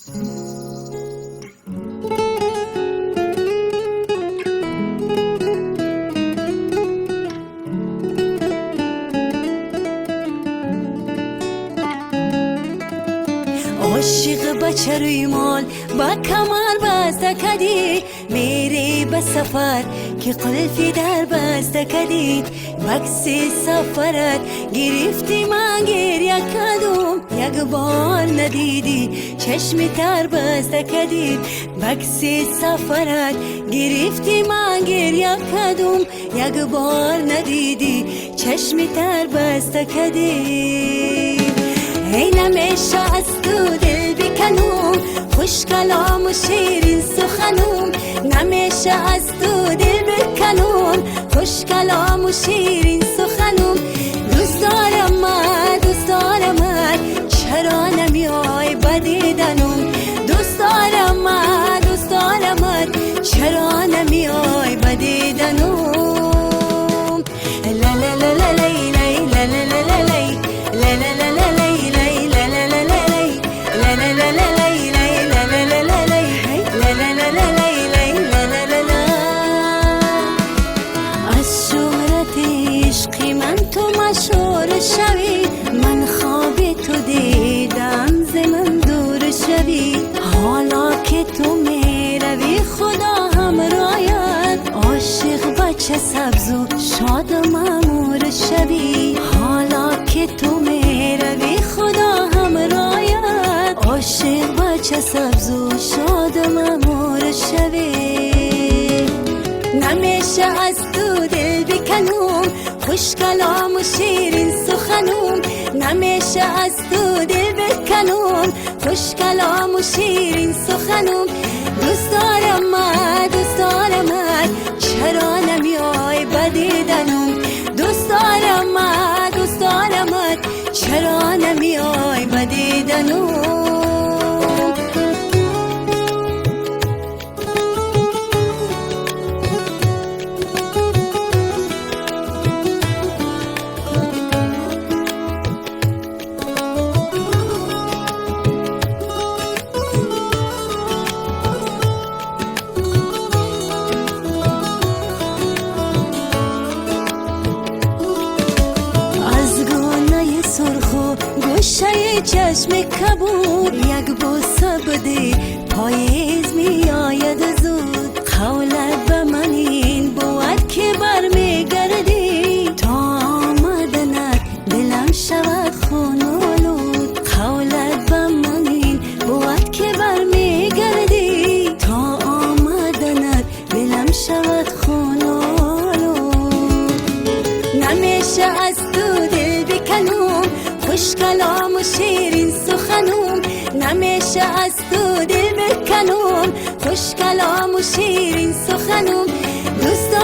عاشق بچه روی مال با کمر بسته کدی میری به سفر که قلفی در بسته کدی بکسی سفرت گرفتی من گریه کدوم یک بار ندیدی چشمی تر بسته کدی بکسی سفرت گرفتی من گریه کدوم یک بار ندیدی چشمی تر بسته کدی ای نمیشه از تو دل بکنم خوش کلام و شیرین سخنم نمیشه از تو دل بکنم خوش کلام و شیرین سخنم دوست دارم چرا نمیای به دیدنم دوست دارم چرا نمیای به دیدنم لا لا لا لا لا لا لا لا لا لا مشهور شوی من خواب تو دیدم ز من دور شوی حالا که تو میروی خدا همراهت عاشق بچه سبز و شاد و مامور شوی حالا که تو میروی خدا همراهت عاشق بچه سبز و شاد و مامور شوی نمیشه از تو دل بکنم خوش کلام و شیرین سخنم نمیشه از تو دل بکنم خوش کلام و شیرین سخنم دوست دارم چرا نمیای به دیدنم دوست دارم چرا نمیای به دیدنم گوشه چشم کبود یک بوسه بده پاییز می آید زود قولت به من این بود که برمیگردی تا آمدنت دلم شود خون آلود قولت به من این بود که برمیگردی تا آمدنت دلم شود خون آلود نمیشه از تو دل بکنم خوش کلام و شیرین سخنم نمیشه از تو دل بکنم خوش کلام و شیرین سخنم دوست